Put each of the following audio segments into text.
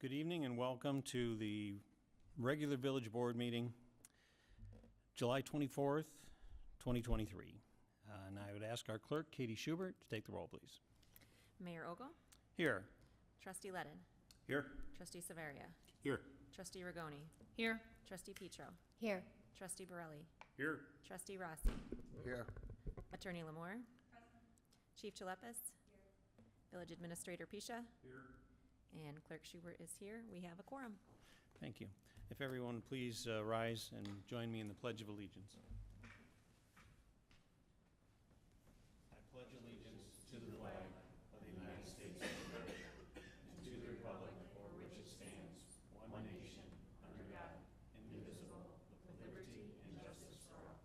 Good evening and welcome to the regular village board meeting, July 24th, 2023. And I would ask our clerk, Katie Schubert, to take the roll, please. Mayor Ogle? Here. Trustee Ledden? Here. Trustee Severia? Here. Trustee Rigoni? Here. Trustee Petro? Here. Trustee Borelli? Here. Trustee Rossi? Here. Attorney Lamore? Chief Chalepis? Village Administrator Pisha? Here. And Clerk Schubert is here. We have a quorum. Thank you. If everyone please rise and join me in the Pledge of Allegiance. I pledge allegiance to the flag of the United States of America and to the republic for which it stands, one nation, under God, indivisible, with liberty and justice for all.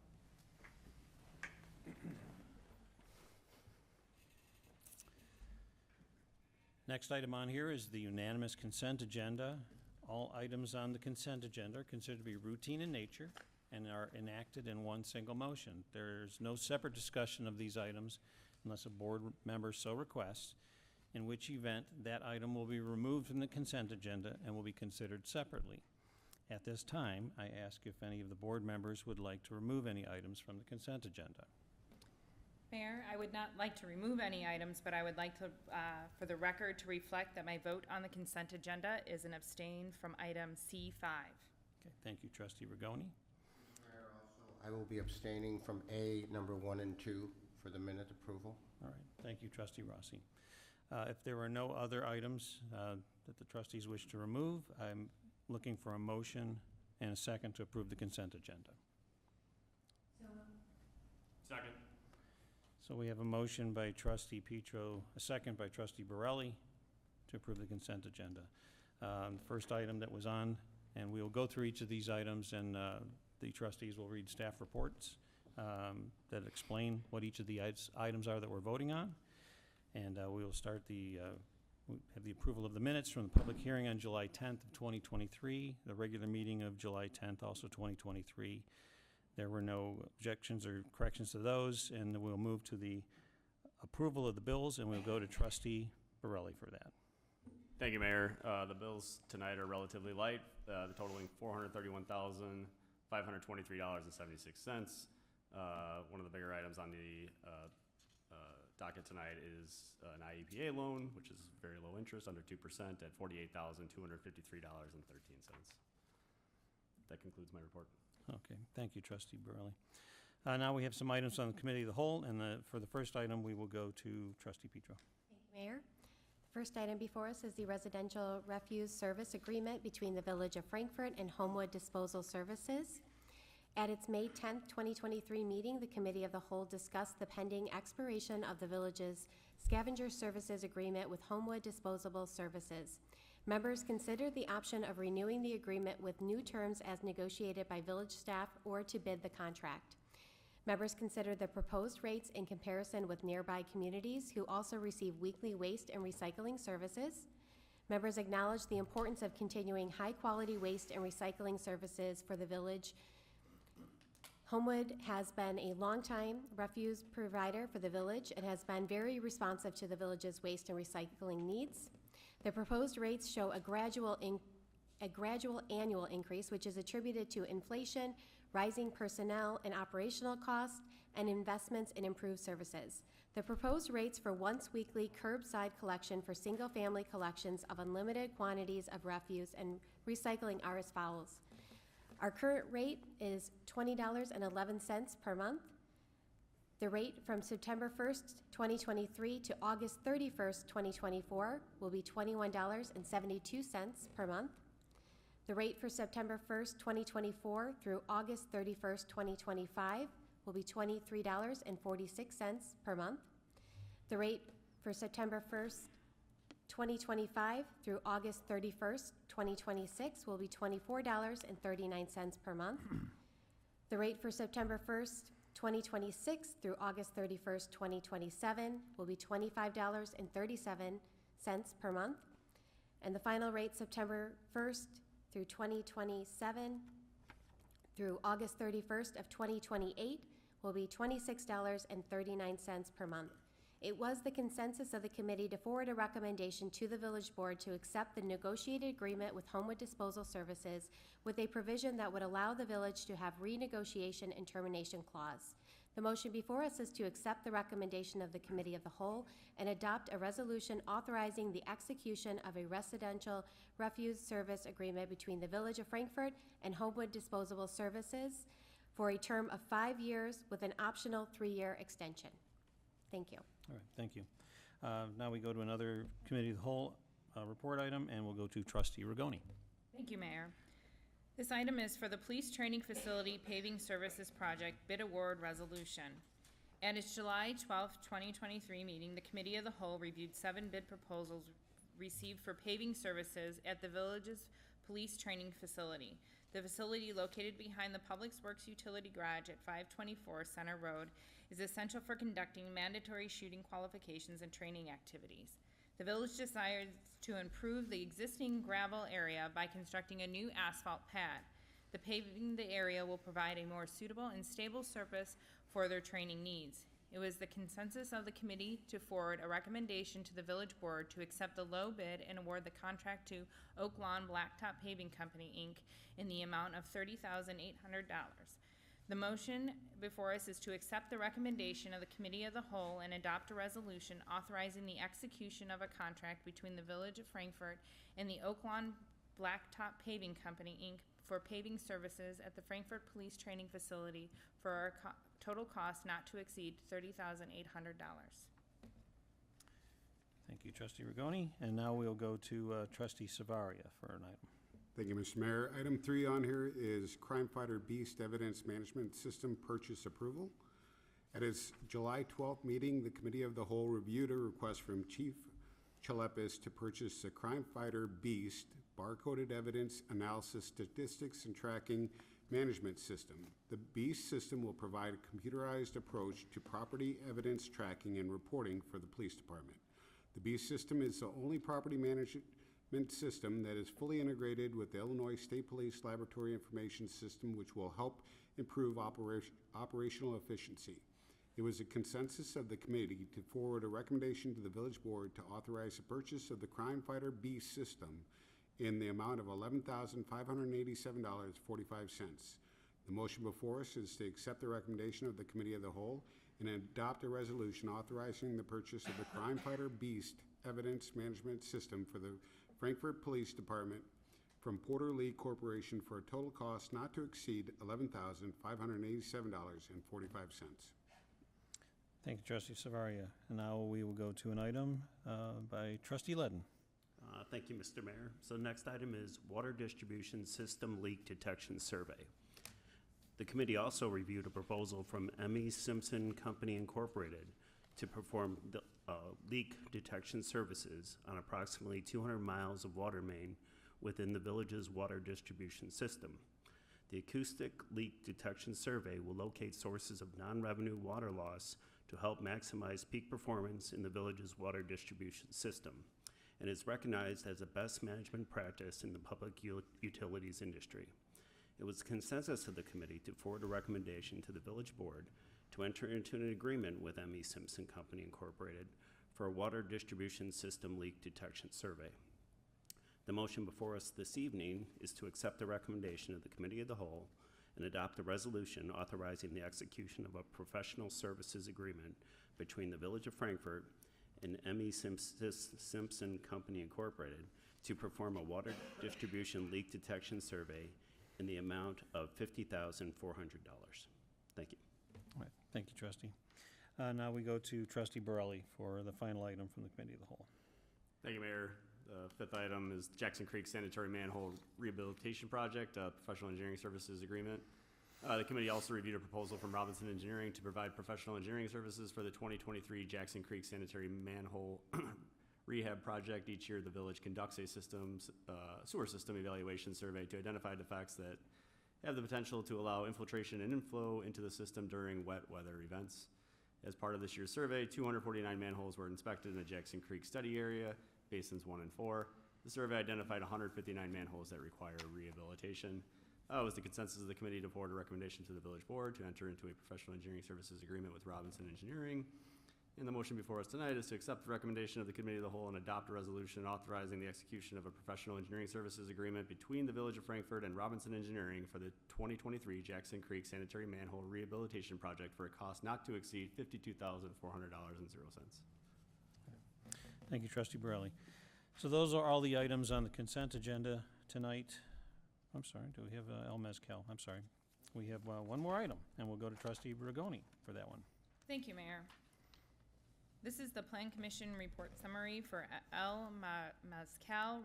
Next item on here is the unanimous consent agenda. All items on the consent agenda are considered to be routine in nature and are enacted in one single motion. There's no separate discussion of these items unless a board member so requests, in which event that item will be removed from the consent agenda and will be considered separately. At this time, I ask if any of the board members would like to remove any items from the consent agenda. Mayor, I would not like to remove any items, but I would like to, for the record, to reflect that my vote on the consent agenda is an abstain from item C5. Okay, thank you, Trustee Rigoni. Mayor, also, I will be abstaining from A number 1 and 2 for the minute approval. All right, thank you, Trustee Rossi. If there are no other items that the trustees wish to remove, I'm looking for a motion and a second to approve the consent agenda. Second. So we have a motion by Trustee Petro, a second by Trustee Borelli to approve the consent agenda. The first item that was on, and we will go through each of these items, and the trustees will read staff reports that explain what each of the items are that we're voting on. And we will start we have the approval of the minutes from the public hearing on July 10th of 2023, the regular meeting of July 10th, also 2023. There were no objections or corrections to those, and we'll move to the approval of the bills, and we'll go to Trustee Borelli for that. Thank you, Mayor. The bills tonight are relatively light, totaling $431,523.76. One of the bigger items on the docket tonight is an IEPA loan, which is very low interest, under 2% at $48,253.13. That concludes my report. Okay, thank you, Trustee Borelli. Now we have some items on the committee of the whole, and for the first item, we will go to Trustee Petro. Thank you, Mayor. The first item before us is the Residential Refuse Service Agreement between the Village of Frankfort and Homewood Disposal Services. At its May 10th, 2023 meeting, the Committee of the Whole discussed the pending expiration of the Village's Scavenger Services Agreement with Homewood Disposable Services. Members considered the option of renewing the agreement with new terms as negotiated by village staff or to bid the contract. Members considered the proposed rates in comparison with nearby communities who also receive weekly waste and recycling services. Members acknowledged the importance of continuing high-quality waste and recycling services for the village. Homewood has been a longtime refuse provider for the village and has been very responsive to the village's waste and recycling needs. The proposed rates show a gradual annual increase, which is attributed to inflation, rising personnel and operational costs, and investments in improved services. The proposed rates for once-weekly curbside collection for single-family collections of unlimited quantities of refuse and recycling are as follows. Our current rate is $20.11 per month. The rate from September 1st, 2023 to August 31st, 2024 will be $21.72 per month. The rate for September 1st, 2024 through August 31st, 2025 will be $23.46 per month. The rate for September 1st, 2025 through August 31st, 2026 will be $24.39 per month. The rate for September 1st, 2026 through August 31st, 2027 will be $25.37 per month. And the final rate September 1st through 2027 through August 31st of 2028 will be $26.39 per month. It was the consensus of the committee to forward a recommendation to the village board to accept the negotiated agreement with Homewood Disposal Services with a provision that would allow the village to have renegotiation and termination clause. The motion before us is to accept the recommendation of the Committee of the Whole and adopt a resolution authorizing the execution of a residential refuse service agreement between the Village of Frankfort and Homewood Disposable Services for a term of 5 years with an optional 3-year extension. Thank you. All right, thank you. Now we go to another Committee of the Whole report item, and we'll go to Trustee Rigoni. Thank you, Mayor. This item is for the Police Training Facility Paving Services Project Bid Award Resolution. At its July 12, 2023 meeting, the Committee of the Whole reviewed 7 bid proposals received for paving services at the village's police training facility. The facility, located behind the Public Works Utility Garage at 524 Center Road, is essential for conducting mandatory shooting qualifications and training activities. The village desires to improve the existing gravel area by constructing a new asphalt pad. The paving the area will provide a more suitable and stable surface for their training needs. It was the consensus of the committee to forward a recommendation to the village board to accept the low bid and award the contract to Oak Lawn Blacktop Paving Company, Inc. in the amount of $30,800. The motion before us is to accept the recommendation of the Committee of the Whole and adopt a resolution authorizing the execution of a contract between the Village of Frankfort and the Oak Lawn Blacktop Paving Company, Inc. for paving services at the Frankfort Police Training Facility for a total cost not to exceed $30,800. Thank you, Trustee Rigoni. And now we'll go to Trustee Savaria for an item. Thank you, Mr. Mayor. Item 3 on here is Crime Fighter Beast Evidence Management System Purchase Approval. At its July 12th meeting, the Committee of the Whole reviewed a request from Chief Chalepis to purchase the Crime Fighter Beast Barcoded Evidence Analysis Statistics and Tracking Management System. The Beast system will provide a computerized approach to property evidence tracking and reporting for the police department. The Beast system is the only property management system that is fully integrated with the Illinois State Police Laboratory Information System, which will help improve operational efficiency. It was a consensus of the committee to forward a recommendation to the village board to authorize the purchase of the Crime Fighter Beast system in the amount of $11,587.45. The motion before us is to accept the recommendation of the Committee of the Whole and adopt a resolution authorizing the purchase of the Crime Fighter Beast Evidence Management System for the Frankfort Police Department from Porter Lee Corporation for a total cost not to exceed $11,587.45. Thank you, Trustee Savaria. And now we will go to an item by Trustee Ledden. Thank you, Mr. Mayor. So the next item is Water Distribution System Leak Detection Survey. The committee also reviewed a proposal from M.E. Simpson Company Incorporated to perform the leak detection services on approximately 200 miles of water main within the village's water distribution system. The acoustic leak detection survey will locate sources of non-revenue water loss to help maximize peak performance in the village's water distribution system, and is recognized as a best management practice in the public utilities industry. It was consensus of the committee to forward a recommendation to the village board to enter into an agreement with M.E. Simpson Company Incorporated for a water distribution system leak detection survey. The motion before us this evening is to accept the recommendation of the Committee of the Whole and adopt a resolution authorizing the execution of a professional services agreement between the Village of Frankfort and M.E. Simpson Company Incorporated to perform a water distribution leak detection survey in the amount of $50,400. Thank you. All right, thank you, Trustee. Now we go to Trustee Borelli for the final item from the Committee of the Whole. Thank you, Mayor. The fifth item is Jackson Creek Sanitary Manhole Rehabilitation Project, Professional Engineering Services Agreement. The committee also reviewed a proposal from Robinson Engineering to provide professional engineering services for the 2023 Jackson Creek Sanitary Manhole Rehab Project. Each year, the village conducts a sewer system evaluation survey to identify defects that have the potential to allow infiltration and inflow into the system during wet weather events. As part of this year's survey, 249 manholes were inspected in the Jackson Creek study area, basins 1 and 4. The survey identified 159 manholes that require rehabilitation. It was the consensus of the committee to forward a recommendation to the village board to enter into a professional engineering services agreement with Robinson Engineering And the motion before us tonight is to accept the recommendation of the Committee of the Whole and adopt a resolution authorizing the execution of a professional engineering services agreement between the Village of Frankfort and Robinson Engineering for the 2023 Jackson Creek Sanitary Manhole Rehabilitation Project for a cost not to exceed $52,400.00. Thank you, trustee Borelli. So those are all the items on the consent agenda tonight. I'm sorry, do we have El Mezcal? I'm sorry. We have one more item, and we'll go to trustee Bragoni for that one. Thank you, Mayor. This is the Plan Commission report summary for El Mezcal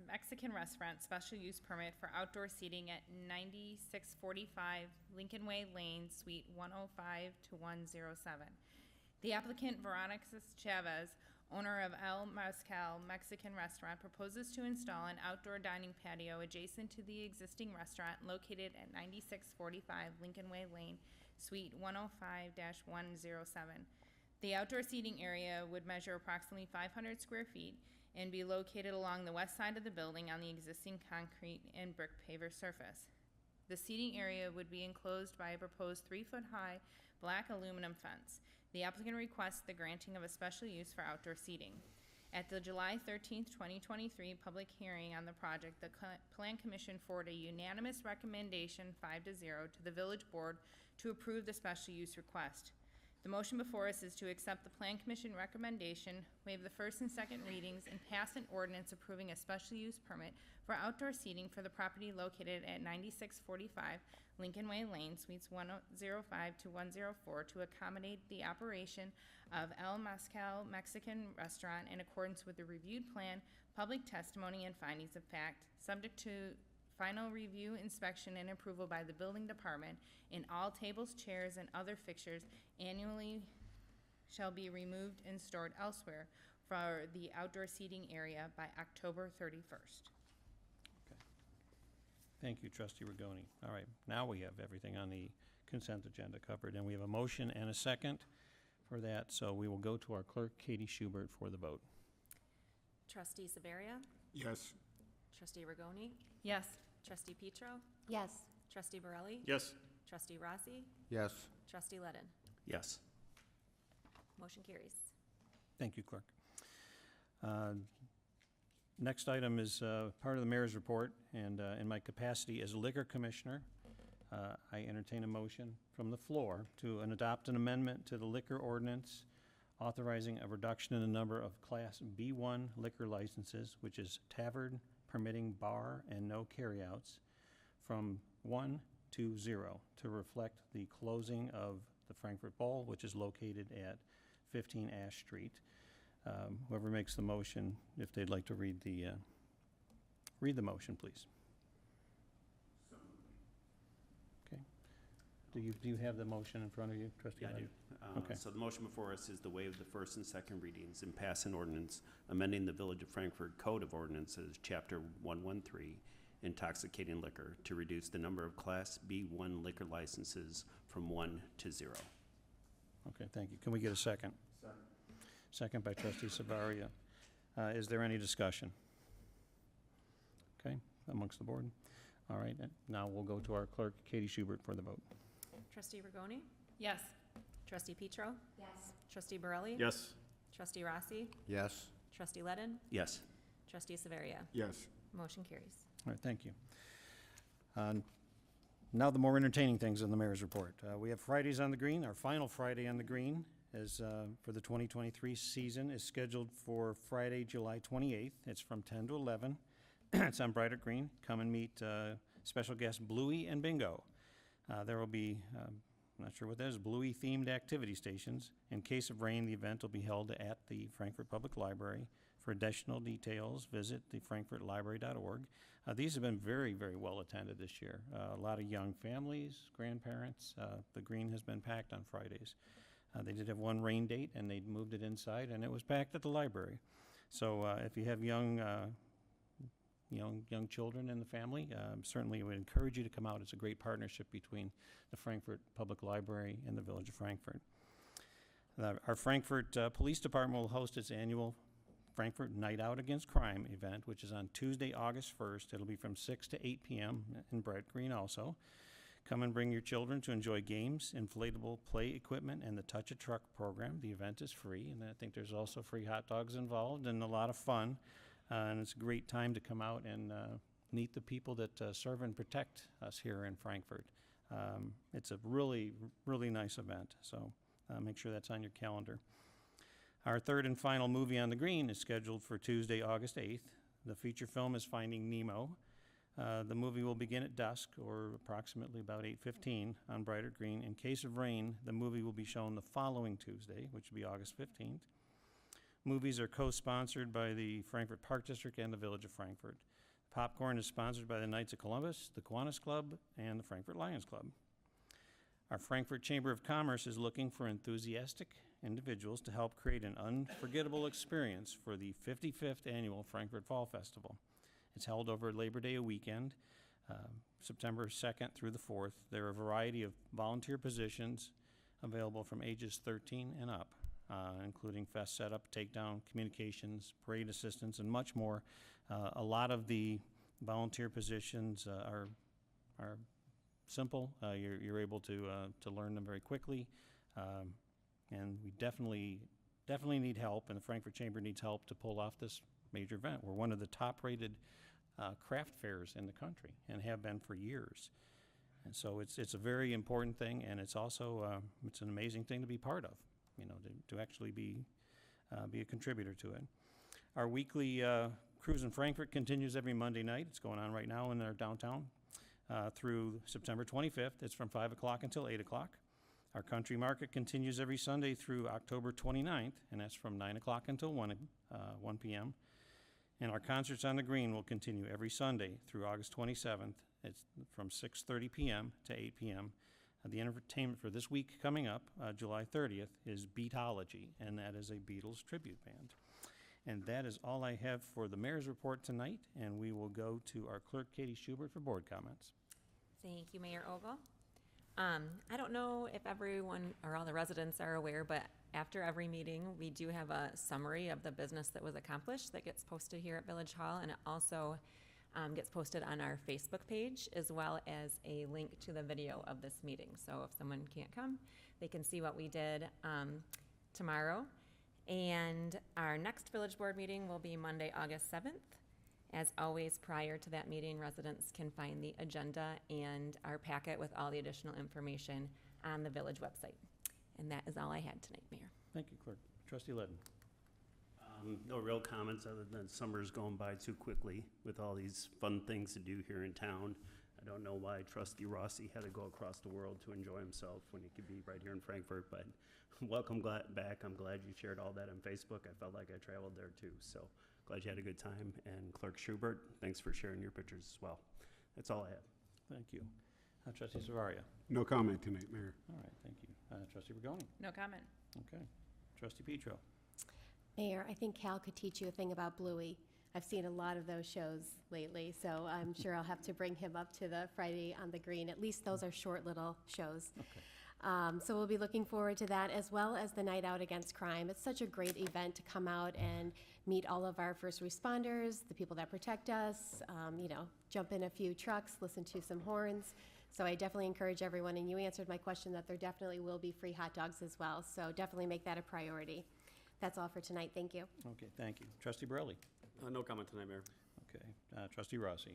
Mexican Restaurant Special Use Permit for outdoor seating at 9645 Lincoln Way Lane, Suite 105 to 107. The applicant, Veronica Chavez, owner of El Mezcal Mexican Restaurant, proposes to install an outdoor dining patio adjacent to the existing restaurant located at 9645 Lincoln Way Lane, Suite 105-107. The outdoor seating area would measure approximately 500 square feet and be located along the west side of the building on the existing concrete and brick paver surface. The seating area would be enclosed by a proposed 3-foot-high black aluminum fence. The applicant requests the granting of a special use for outdoor seating. At the July 13th, 2023 public hearing on the project, the Plan Commission forwarded a unanimous recommendation 5-0 to the Village Board to approve the special use request. The motion before us is to accept the Plan Commission recommendation, waive the first and second readings, and pass an ordinance approving a special use permit for outdoor seating for the property located at 9645 Lincoln Way Lane, Suites 105 to 104, to accommodate the operation of El Mezcal Mexican Restaurant in accordance with the reviewed plan, public testimony, and findings of fact, subject to final review, inspection, and approval by the building department, and all tables, chairs, and other fixtures annually shall be removed and stored elsewhere for the outdoor seating area by October 31st. Thank you, trustee Rigoni. All right, now we have everything on the consent agenda covered, and we have a motion and a second for that, so we will go to our clerk, Katie Schubert, for the vote. Trustee Saveria? Yes. Trustee Rigoni? Yes. Trustee Petro? Yes. Trustee Borelli? Yes. Trustee Rossi? Yes. Trustee Ledden? Yes. Motion carries. Thank you, clerk. Next item is part of the mayor's report, and in my capacity as liquor commissioner, I entertain a motion from the floor to adopt an amendment to the liquor ordinance authorizing a reduction in the number of Class B1 liquor licenses, which is tavern permitting bar and no carryouts, from 1 to 0 to reflect the closing of the Frankfort Bowl, which is located at 15 Ash Street. Whoever makes the motion, if they'd like to read the motion, please. Okay. Do you have the motion in front of you, trustee? Yeah, I do. Okay. So the motion before us is to waive the first and second readings and pass an ordinance amending the Village of Frankfort Code of Ordinances, Chapter 113, intoxicating liquor, to reduce the number of Class B1 liquor licenses from 1 to 0. Okay, thank you. Can we get a second? Second by trustee Savaria. Is there any discussion? Okay, amongst the board? All right, and now we'll go to our clerk, Katie Schubert, for the vote. Trustee Rigoni? Yes. Trustee Petro? Yes. Trustee Borelli? Yes. Trustee Rossi? Yes. Trustee Ledden? Yes. Trustee Saveria? Yes. Motion carries. All right, thank you. Now the more entertaining things in the mayor's report. We have Fridays on the Green. Our final Friday on the Green is, for the 2023 season, is scheduled for Friday, July 28th. It's from 10 to 11. It's on Brighter Green. Come and meet special guests Bluey and Bingo. There will be, I'm not sure what that is, Bluey-themed activity stations. In case of rain, the event will be held at the Frankfort Public Library. For additional details, visit thefrankfortlibrary.org. These have been very, very well attended this year. A lot of young families, grandparents. The Green has been packed on Fridays. They did have one rain date, and they moved it inside, and it was packed at the library. So if you have young children in the family, certainly would encourage you to come out. It's a great partnership between the Frankfort Public Library and the Village of Frankfort. Our Frankfort Police Department will host its annual Frankfort Night Out Against Crime event, which is on Tuesday, August 1st. It'll be from 6 to 8 p.m. in Bright Green also. Come and bring your children to enjoy games, inflatable play equipment, and the Touch a Truck program. The event is free, and I think there's also free hot dogs involved and a lot of fun. And it's a great time to come out and meet the people that serve and protect us here in Frankfort. It's a really, really nice event, so make sure that's on your calendar. Our third and final movie on the green is scheduled for Tuesday, August 8th. The feature film is Finding Nemo. The movie will begin at dusk, or approximately about 8:15 on Brighter Green. In case of rain, the movie will be shown the following Tuesday, which will be August 15th. Movies are co-sponsored by the Frankfort Park District and the Village of Frankfort. Popcorn is sponsored by the Knights of Columbus, the Kiwanis Club, and the Frankfort Lions Club. Our Frankfort Chamber of Commerce is looking for enthusiastic individuals to help create an unforgettable experience for the 55th Annual Frankfort Fall Festival. It's held over Labor Day weekend, September 2nd through the 4th. There are a variety of volunteer positions available from ages 13 and up, including fest setup, takedown, communications, parade assistance, and much more. A lot of the volunteer positions are simple. You're able to learn them very quickly, and we definitely need help, and the Frankfort Chamber needs help to pull off this major event. We're one of the top-rated craft fairs in the country and have been for years. And so it's a very important thing, and it's also it's an amazing thing to be part of, to actually be a contributor to it. Our weekly cruise in Frankfort continues every Monday night. It's going on right now in our downtown through September 25th. It's from 5 o'clock until 8 o'clock. Our country market continues every Sunday through October 29th, and that's from 9 o'clock until 1 p.m. And our concerts on the green will continue every Sunday through August 27th. It's from 6:30 p.m. to 8 p.m. The entertainment for this week coming up, July 30th, is Beatology, and that is a Beatles tribute band. And that is all I have for the mayor's report tonight, and we will go to our clerk, Katie Schubert, for board comments. Thank you, Mayor Ogle. I don't know if everyone or all the residents are aware, but after every meeting, we do have a summary of the business that was accomplished that gets posted here at Village Hall, and it also gets posted on our Facebook page, as well as a link to the video of this meeting. So if someone can't come, they can see what we did tomorrow. And our next Village Board meeting will be Monday, August 7th. As always, prior to that meeting, residents can find the agenda and our packet with all the additional information on the Village website. And that is all I had tonight, Mayor. Thank you, Clerk. Trustee Ledden. No real comments other than summer's going by too quickly with all these fun things to do here in town. I don't know why Trustee Rossi had to go across the world to enjoy himself when he could be right here in Frankfort, but welcome back. I'm glad you shared all that on Facebook. I felt like I traveled there too, so glad you had a good time. And Clerk Schubert, thanks for sharing your pictures as well. That's all I have. Thank you. Trustee Zavaria. No comment tonight, Mayor. All right, thank you. Trustee Bergoni. No comment. Okay. Trustee Petro. Mayor, I think Cal could teach you a thing about Bluey. I've seen a lot of those shows lately, so I'm sure I'll have to bring him up to the Friday on the Green. At least those are short little shows. Okay. So we'll be looking forward to that, as well as the Night Out Against Crime. It's such a great event to come out and meet all of our first responders, the people that protect us, jump in a few trucks, listen to some horns. So I definitely encourage everyone, and you answered my question that there definitely will be free hot dogs as well. So definitely make that a priority. That's all for tonight. Thank you. Okay, thank you. Trustee Borelli. No comment tonight, Mayor. Okay. Trustee Rossi.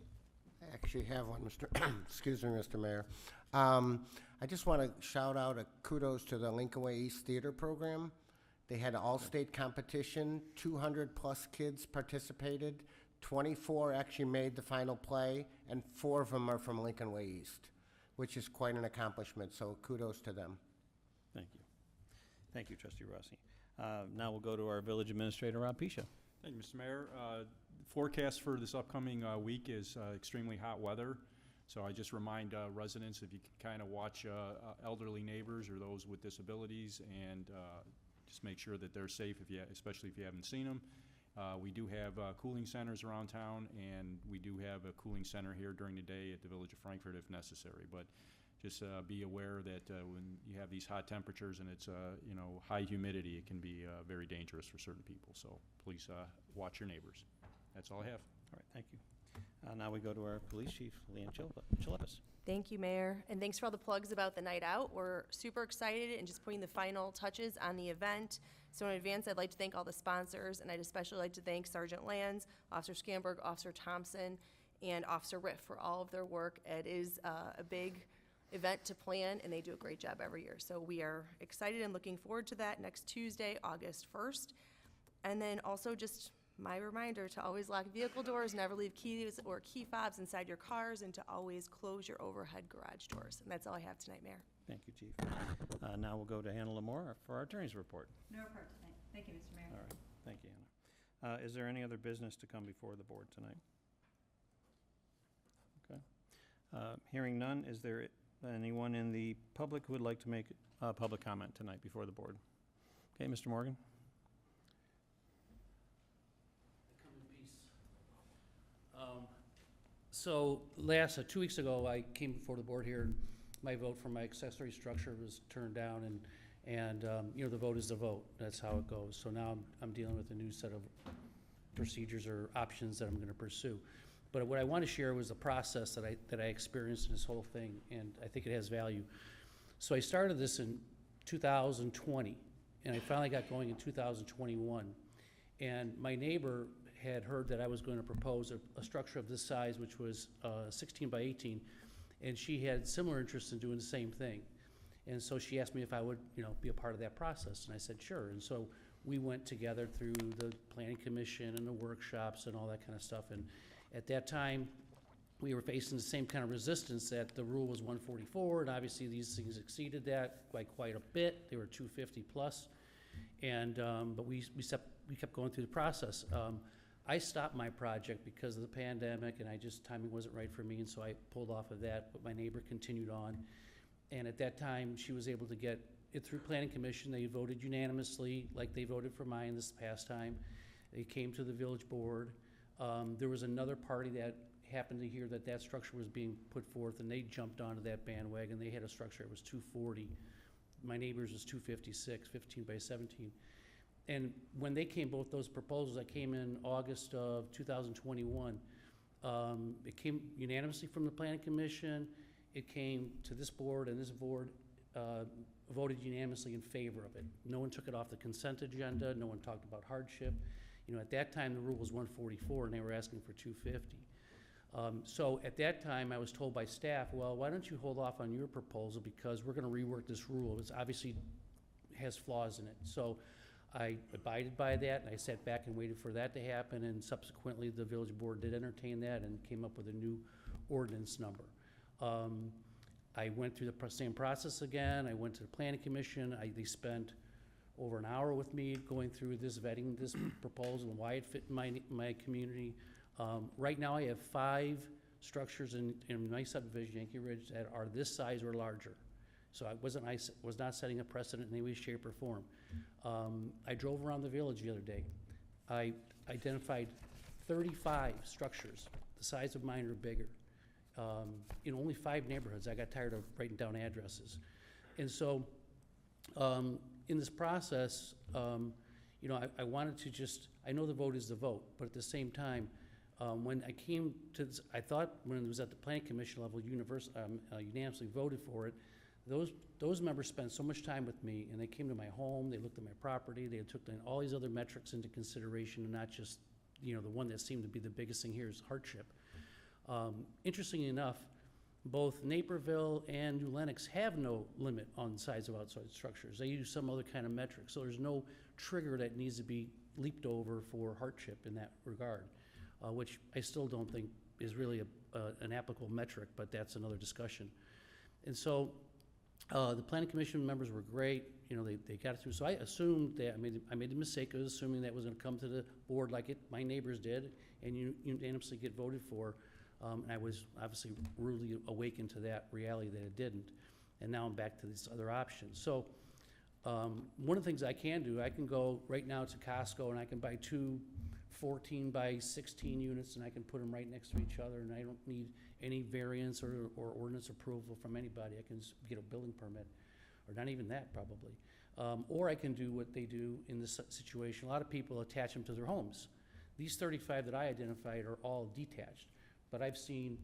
I actually have one, excuse me, Mr. Mayor. I just want to shout out a kudos to the Lincoln Way East Theater Program. They had an all-state competition, 200-plus kids participated, 24 actually made the final play, and 4 of them are from Lincoln Way East, which is quite an accomplishment, so kudos to them. Thank you. Thank you, Trustee Rossi. Now we'll go to our village administrator, Rob Pisha. Thank you, Mr. Mayor. Forecast for this upcoming week is extremely hot weather. So I just remind residents, if you can kind of watch elderly neighbors or those with disabilities, and just make sure that they're safe, especially if you haven't seen them. We do have cooling centers around town, and we do have a cooling center here during the day at the Village of Frankfort if necessary. But just be aware that when you have these hot temperatures and it's high humidity, it can be very dangerous for certain people. So please watch your neighbors. That's all I have. All right, thank you. Now we go to our police chief, Leanne Chilippus. Thank you, Mayor, and thanks for all the plugs about the night out. We're super excited and just putting the final touches on the event. So in advance, I'd like to thank all the sponsors, and I'd especially like to thank Sergeant Lands, Officer Scamberg, Officer Thompson, and Officer Riff for all of their work. It is a big event to plan, and they do a great job every year. So we are excited and looking forward to that next Tuesday, August 1st. And then also just my reminder to always lock vehicle doors, never leave keys or key fobs inside your cars, and to always close your overhead garage doors. And that's all I have tonight, Mayor. Thank you, Chief. Now we'll go to Hannah Lamore for our attorney's report. No report tonight. Thank you, Mr. Mayor. All right, thank you, Hannah. Is there any other business to come before the board tonight? Okay. Hearing none, is there anyone in the public who would like to make public comment tonight before the board? Okay, Mr. Morgan? Come in peace. So 2 weeks ago, I came before the board here, and my vote for my accessory structure was turned down, and you know, the vote is the vote. That's how it goes. So now I'm dealing with a new set of procedures or options that I'm going to pursue. But what I want to share was the process that I experienced in this whole thing, and I think it has value. So I started this in 2020, and I finally got going in 2021. And my neighbor had heard that I was going to propose a structure of this size, which was 16 by 18, and she had similar interest in doing the same thing. And so she asked me if I would, you know, be a part of that process, and I said sure. And so we went together through the planning commission and the workshops and all that kind of stuff. And at that time, we were facing the same kind of resistance, that the rule was 144, and obviously these things exceeded that by quite a bit. They were 250 plus, and but we kept going through the process. I stopped my project because of the pandemic, and timing wasn't right for me, and so I pulled off of that, but my neighbor continued on. And at that time, she was able to get it through planning commission. They voted unanimously, like they voted for mine this past time. They came to the village board. There was another party that happened to hear that structure was being put forth, and they jumped onto that bandwagon. They had a structure that was 240. My neighbor's was 256, 15 by 17. And when they came, both those proposals, that came in August of 2021, it came unanimously from the planning commission. It came to this board, and this board voted unanimously in favor of it. No one took it off the consent agenda. No one talked about hardship. You know, at that time, the rule was 144, and they were asking for 250. So at that time, I was told by staff, well, why don't you hold off on your proposal, because we're going to rework this rule. It obviously has flaws in it. So I abided by that, and I sat back and waited for that to happen, and subsequently the village board did entertain that and came up with a new ordinance number. I went through the same process again. I went to the planning commission. They spent over an hour with me going through this, vetting this proposal and why it fit in my community. Right now I have 5 structures in my subdivision, Yankee Ridge, that are this size or larger. So I was not setting a precedent in any way, shape, or form. I drove around the village the other day. I identified 35 structures, the size of mine or bigger. In only 5 neighborhoods. I got tired of writing down addresses. And so in this process, you know, I wanted to just, I know the vote is the vote, but at the same time, when I came to this, I thought when it was at the planning commission level, unanimously voted for it. Those members spent so much time with me, and they came to my home, they looked at my property, they took all these other metrics into consideration, and not just, you know, the one that seemed to be the biggest thing here is hardship. Interestingly enough, both Naperville and New Lenox have no limit on the size of outside structures. They use some other kind of metric, so there's no trigger that needs to be leaped over for hardship in that regard, which I still don't think is really an applicable metric, but that's another discussion. And so the planning commission members were great. You know, they got it through. So I assumed that I made the mistake of assuming that was going to come to the board like my neighbors did, and unanimously get voted for. And I was obviously rudely awakened to that reality that it didn't. And now I'm back to these other options. So one of the things I can do, I can go right now to Costco and I can buy 2 14 by 16 units, and I can put them right next to each other, and I don't need any variance or ordinance approval from anybody. I can get a building permit, or not even that probably. Or I can do what they do in this situation. A lot of people attach them to their homes. These 35 that I identified are all detached. But I've seen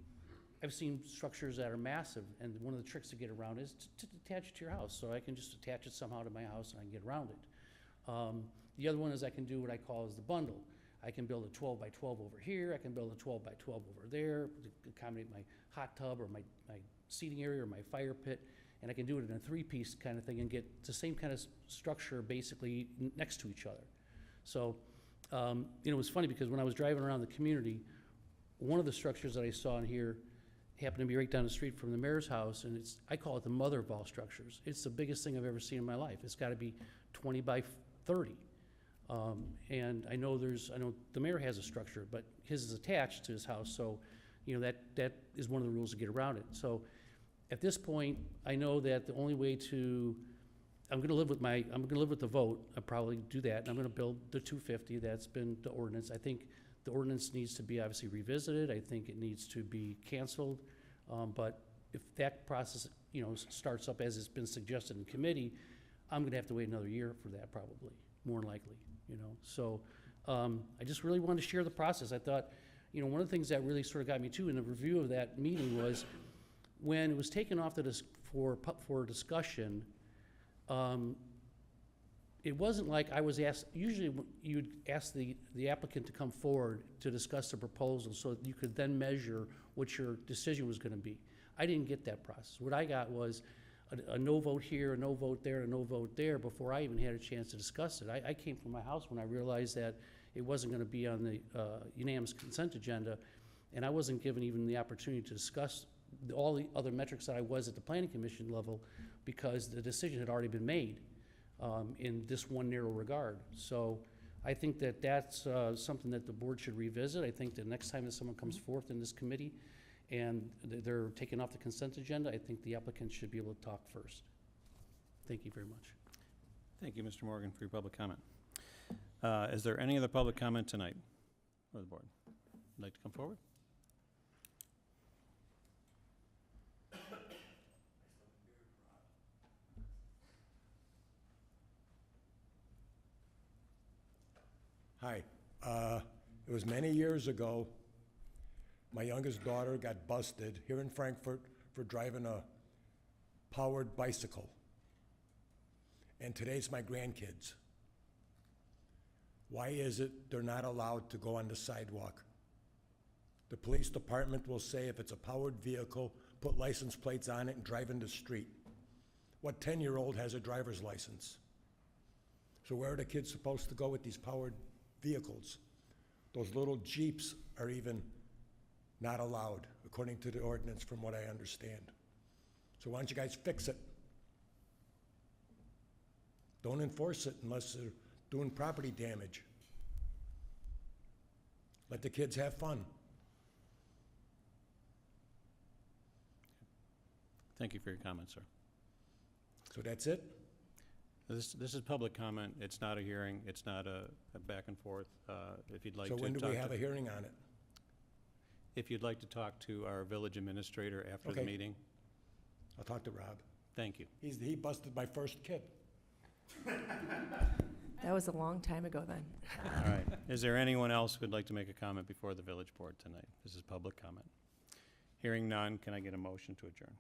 structures that are massive, and one of the tricks to get around is to attach it to your house. So I can just attach it somehow to my house and I can get around it. The other one is I can do what I call is the bundle. I can build a 12 by 12 over here, I can build a 12 by 12 over there to accommodate my hot tub or my seating area or my fire pit, and I can do it in a three-piece kind of thing and get the same kind of structure basically next to each other. So, it was funny because when I was driving around the community, one of the structures that I saw in here happened to be right down the street from the mayor's house, and I call it the mother of all structures. It's the biggest thing I've ever seen in my life. It's gotta be 20 by 30. And I know the mayor has a structure, but his is attached to his house, so, that is one of the rules to get around it. So, at this point, I know that the only way I'm gonna live with the vote, I'll probably do that, and I'm gonna build the 250, that's been the ordinance. I think the ordinance needs to be obviously revisited, I think it needs to be canceled, but if that process, starts up as it's been suggested in committee, I'm gonna have to wait another year for that probably, more than likely, So, I just really wanted to share the process. I thought, one of the things that really sort of got me too in the review of that meeting was when it was taken off for discussion, it wasn't like I was asked, usually you'd ask the applicant to come forward to discuss the proposal so that you could then measure what your decision was gonna be. I didn't get that process. What I got was a no vote here, a no vote there, a no vote there before I even had a chance to discuss it. I came from my house when I realized that it wasn't gonna be on the unanimous consent agenda, and I wasn't given even the opportunity to discuss all the other metrics that I was at the planning commission level because the decision had already been made in this one narrow regard. So I think that that's something that the board should revisit. I think that next time that someone comes forth in this committee and they're taking off the consent agenda, I think the applicant should be able to talk first. Thank you very much. Thank you, Mr. Morgan, for your public comment. Is there any other public comment tonight for the board? Would like to come forward? Hi. It was many years ago. My youngest daughter got busted here in Frankfort for driving a powered bicycle. And today's my grandkids. Why is it they're not allowed to go on the sidewalk? The police department will say if it's a powered vehicle, put license plates on it and drive in the street. What 10-year-old has a driver's license? So where are the kids supposed to go with these powered vehicles? Those little Jeeps are even not allowed, according to the ordinance, from what I understand. So why don't you guys fix it? Don't enforce it unless they're doing property damage. Let the kids have fun. Thank you for your comment, sir. So that's it? This is public comment. It's not a hearing. It's not a back and forth. If you'd like to So when do talk we have to- a hearing on it? If you'd like to talk to our village administrator after the Okay. meeting, I'll talk to Rob. thank you. He busted my first kid. That was a long time ago then. All right. Is there anyone else who'd like to make a comment before the village board tonight? This is public comment. Hearing none, can I get a motion to adjourn?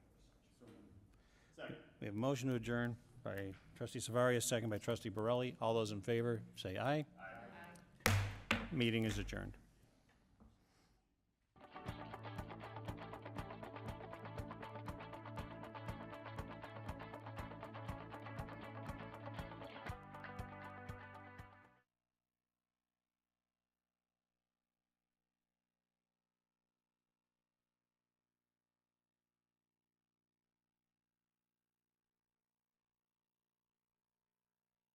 Second. We have a motion to adjourn by trustee Savaria, second by trustee Borelli. All those in favor, say aye. Aye. Meeting is adjourned.